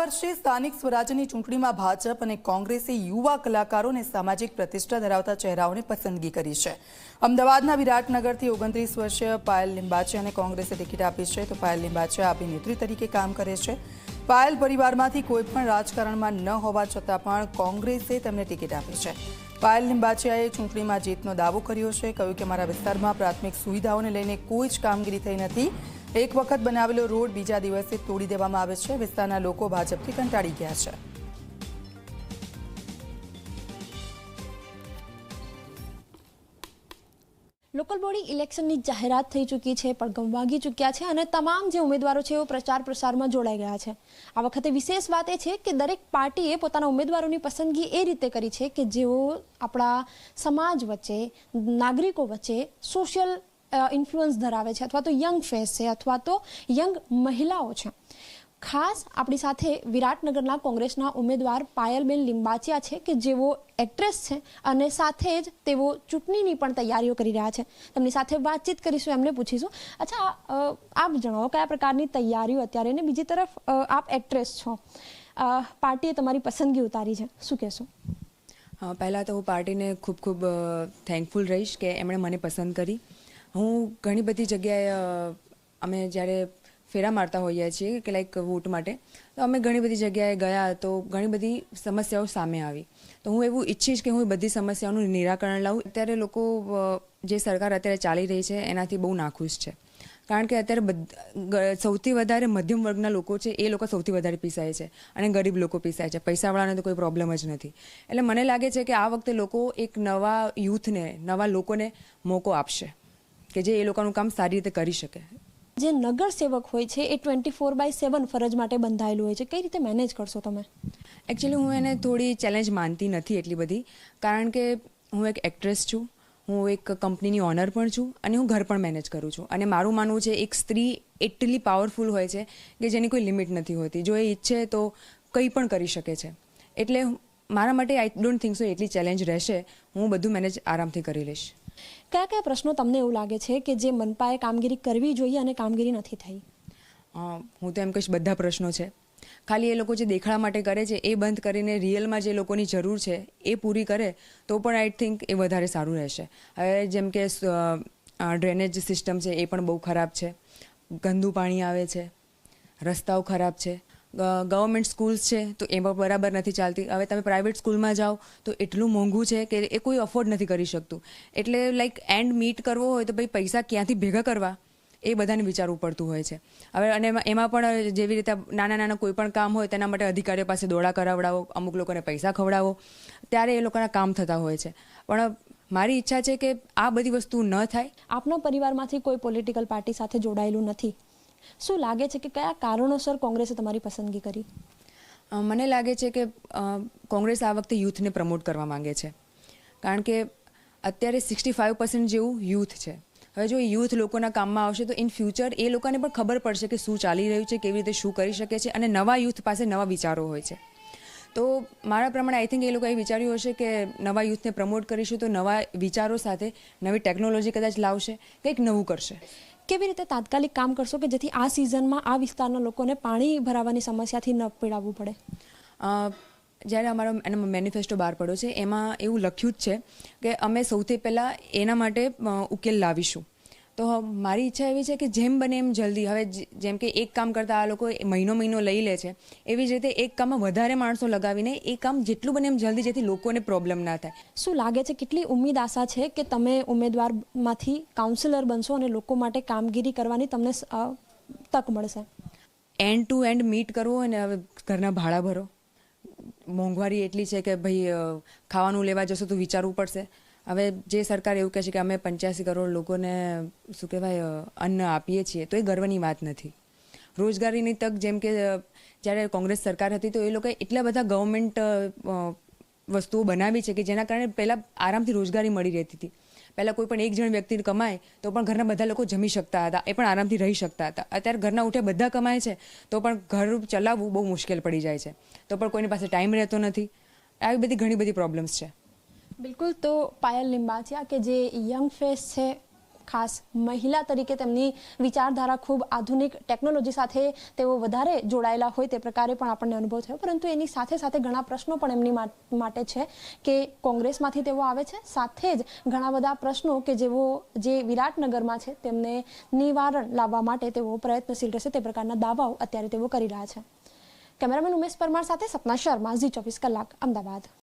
વર્ષે સ્થાનિક સ્વરાજ્યની ચૂંટણીમાં ભાજપ અને કોંગ્રેસે યુવા કલાકારો અને સામાજિક પ્રતિષ્ઠા ધરાવતા ચહેરાઓને પસંદગી કરી છે। અમદાવાદના વિરાટનગરથી 29 વર્ષીય પાયલ લિંબાચિયાને કોંગ્રેસે ટિકિટ આપી છે, તો પાયલ લિંબાચિયા અભિનેત્રી તરીકે કામ કરે છે। પાયલ પરિવારમાંથી કોઈ પણ રાજકારણમાં ન હોવા છતાં પણ કોંગ્રેસે તેમને ટિકિટ આપી છે। પાયલ લિંબાચિયાએ ચૂંટણીમાં જીતનો દાવો કર્યો છે, કહ્યું કે મારા વિસ્તારમાં પ્રાથમિક સુવિધાઓને લઈને કોઈ જ કામગીરી થઈ નથી। એક વખત બનાવેલો રોડ બીજા દિવસે તોડી દેવામાં આવે છે। વિસ્તારના લોકો ભાજપથી કંટાળી ગયા છે। લોકલ બોડી ઇલેક્શનની જાહેરાત થઈ ચૂકી છે, પડઘમ વાગી ચૂક્યા છે અને તમામ જે ઉમેદવારો છે એ પ્રચાર પ્રસારમાં જોડાઈ ગયા છે। આ વખતે વિશેષ વાત એ છે કે દરેક પાર્ટીએ પોતાના ઉમેદવારોની પસંદગી એ રીતે કરી છે કે જેઓ આપણા સમાજ વચ્ચે, નાગરિકો વચ્ચે સોશિયલ ઇન્ફ્લુઅન્સ ધરાવે છે, અથવા તો યંગ ફેસ છે, અથવા તો યંગ મહિલાઓ છે। ખાસ આપણી સાથે વિરાટનગરના કોંગ્રેસના ઉમેદવાર પાયલબેન લિંબાચિયા છે કે જેઓ એક્ટ્રેસ છે અને સાથે જ તેઓ ચૂંટણીની પણ તૈયારીઓ કરી રહ્યા છે। તેમની સાથે વાતચીત કરીશું, એમને પૂછીશું। અચ્છા, આપ જણાવો કયા પ્રકારની તૈયારીઓ અત્યારે, ને બીજી તરફ આપ એક્ટ્રેસ છો, પાર્ટીએ તમારી પસંદગી ઉતારી છે, શું કહેશો? પહેલાં તો હું પાર્ટીને ખૂબ ખૂબ થેન્કફુલ રહીશ કે એમણે મને પસંદ કરી। હું ઘણી બધી જગ્યાએ અમે જ્યારે ફેરા મારતા હોઈએ છીએ કે લાઈક વોટ માટે, તો અમે ઘણી બધી જગ્યાએ ગયા તો ઘણી બધી સમસ્યાઓ સામે આવી, તો હું એવું ઈચ્છીશ કે હું બધી સમસ્યાઓનું નિરાકરણ લાવું। અત્યારે લોકો જે સરકાર અત્યારે ચાલી રહી છે એનાથી બહુ નાખુશ છે, કારણ કે અત્યારે સૌથી વધારે મધ્યમ વર્ગના લોકો છે એ લોકો સૌથી વધારે પીસાય છે અને ગરીબ લોકો પીસાય છે, પૈસાવાળાને તો કોઈ પ્રોબ્લેમ જ નથી। એટલે મને લાગે છે કે આ વખતે લોકો એક નવા યુથને, નવા લોકોને મોકો આપશે કે જે એ લોકોનું કામ સારી રીતે કરી શકે। જે નગર સેવક હોય છે એ 24/7 ફરજ માટે બંધાયેલું હોય છે, કઈ રીતે મેનેજ કરશો તમે? એકચ્યુઅલી હું એને થોડી ચેલેન્જ માનતી નથી એટલી બધી, કારણ કે હું એક એક્ટ્રેસ છું, હું એક કંપનીની ઓનર પણ છું અને હું ઘર પણ મેનેજ કરું છું। અને મારું માનવું છે એક સ્ત્રી એટલી પાવરફુલ હોય છે કે જેની કોઈ લિમિટ નથી હોતી, જો એ ઈચ્છે તો કંઈ પણ કરી શકે છે। એટલે મારા માટે આઈ ડોન્ટ થિંક સો એટલી ચેલેન્જ રહેશે, હું બધું મેનેજ આરામથી કરી લઈશ। કયા કયા પ્રશ્નો તમને એવું લાગે છે કે જે મનપાએ કામગીરી કરવી જોઈએ અને કામગીરી નથી થઈ? હું તો એમ કહીશ બધા પ્રશ્નો છે, ખાલી એ લોકો જે દેખાડા માટે કરે છે એ બંધ કરીને રિયલમાં જે લોકોની જરૂર છે એ પૂરી કરે તો પણ આઈ થિંક એ વધારે સારું રહેશે। હવે જેમ કે ડ્રેનેજ સિસ્ટમ છે એ પણ બહુ ખરાબ છે, ગંદુ પાણી આવે છે, રસ્તાઓ ખરાબ છે, ગવર્મેન્ટ સ્કૂલ્સ છે તો એમાં બરાબર નથી ચાલતી। હવે તમે પ્રાઇવેટ સ્કૂલમાં જાઓ તો એટલું મોંઘું છે કે એ કોઈ અફોર્ડ નથી કરી શકતું। એટલે લાઈક એન્ડ મીટ કરવો હોય તો ભાઈ પૈસા ક્યાંથી ભેગા કરવા એ બધાને વિચારવું પડતું હોય છે। હવે અને એમાં પણ જેવી રીતે નાના નાના કોઈ પણ કામ હોય તેના માટે અધિકારીઓ પાસે દોડા કરાવડાવો, અમુક લોકોને પૈસા ખવડાવો, ત્યારે એ લોકોના કામ થતા હોય છે। પણ મારી ઈચ્છા છે કે આ બધી વસ્તુ ન થાય। આપના પરિવારમાંથી કોઈ પોલિટિકલ પાર્ટી સાથે જોડાયેલું નથી, શું લાગે છે કે કયા કારણોસર કોંગ્રેસે તમારી પસંદગી કરી? મને લાગે છે કે કોંગ્રેસ આ વખતે યુથને પ્રમોટ કરવા માંગે છે, કારણ કે અત્યારે 65% જેવું યુથ છે। હવે જો યુથ લોકોના કામમાં આવશે તો ઇન ફ્યુચર એ લોકોને પણ ખબર પડશે કે શું ચાલી રહ્યું છે, કેવી રીતે શું કરી શકે છે, અને નવા યુથ પાસે નવા વિચારો હોય છે। તો મારા પ્રમાણે આઈ થિંક એ લોકોએ વિચાર્યું હશે કે નવા યુથને પ્રમોટ કરીશું તો નવા વિચારો સાથે નવી ટેકનોલોજી કદાચ લાવશે, કંઈક નવું કરશે। કેવી રીતે તાત્કાલિક કામ કરશો કે જેથી આ સિઝનમાં આ વિસ્તારના લોકોને પાણી ભરાવાની સમસ્યાથી ન પીડાવવું પડે? જ્યારે અમારો એનો મેનિફેસ્ટો બહાર પડ્યો છે એમાં એવું લખ્યું જ છે કે અમે સૌથી પહેલાં એના માટે ઉકેલ લાવીશું। તો મારી ઈચ્છા એવી છે કે જેમ બને એમ જલ્દી, હવે જેમ કે એક કામ કરતાં આ લોકો મહિનો લઈ લે છે, એવી જ રીતે એક કામમાં વધારે માણસો લગાવીને એ કામ જેટલું બને એમ જલ્દી, જેથી લોકોને પ્રોબ્લેમ ના થાય। શું લાગે છે, કેટલી ઉમ્મીદ આશા છે કે તમે ઉમેદવારમાંથી કાઉન્સિલર બનશો અને લોકો માટે કામગીરી કરવાની તમને તક મળશે? એન્ડ ટુ એન્ડ મીટ કરવો હોય ને, હવે ઘરના ભાડા ભરો, મોંઘવારી એટલી છે કે ભાઈ ખાવાનું લેવા જશો તો વિચારવું પડશે। હવે જે સરકાર એવું કહે છે કે અમે 85 કરોડ લોકોને શું કહેવાય અન્ન આપીએ છીએ, તો એ ગર્વની વાત નથી। રોજગારીની તક, જેમ કે જ્યારે કોંગ્રેસ સરકાર હતી તો એ લોકોએ એટલા બધા ગવર્મેન્ટ વસ્તુઓ બનાવી છે કે જેના કારણે પહેલાં આરામથી રોજગારી મળી રહેતી હતી। પહેલાં કોઈ પણ એક જણ વ્યક્તિ કમાય તો પણ ઘરના બધા લોકો જમી શકતા હતા, એ પણ આરામથી રહી શકતા હતા। અત્યારે ઘરના ઉઠે બધા કમાય છે તો પણ ઘર ચલાવવું બહુ મુશ્કેલ પડી જાય છે, તો પણ કોઈની પાસે ટાઈમ રહેતો નથી। આવી બધી ઘણી બધી પ્રોબ્લેમ્સ છે। બિલકુલ। તો પાયલ લિંબાચિયા કે જે યંગ ફેસ છે, ખાસ મહિલા તરીકે તેમની વિચારધારા ખૂબ આધુનિક ટેકનોલોજી સાથે તેઓ વધારે જોડાયેલા હોય તે પ્રકારે પણ આપણને અનુભવ થયો, પરંતુ એની સાથે સાથે ઘણા પ્રશ્નો પણ એમની માટે છે કે કોંગ્રેસમાંથી તેઓ આવે છે, સાથે જ ઘણા બધા પ્રશ્નો કે જે વિરાટનગરમાં છે તેમને નિવારણ લાવવા માટે તેઓ પ્રયત્નશીલ રહેશે તે પ્રકારના દાવાઓ અત્યારે તેઓ કરી રહ્યા છે. કેમેરામેન ઉમેશ પરમાર સાથે સપના શર્મા, ઝી 24 કલાક, અમદાવાદ.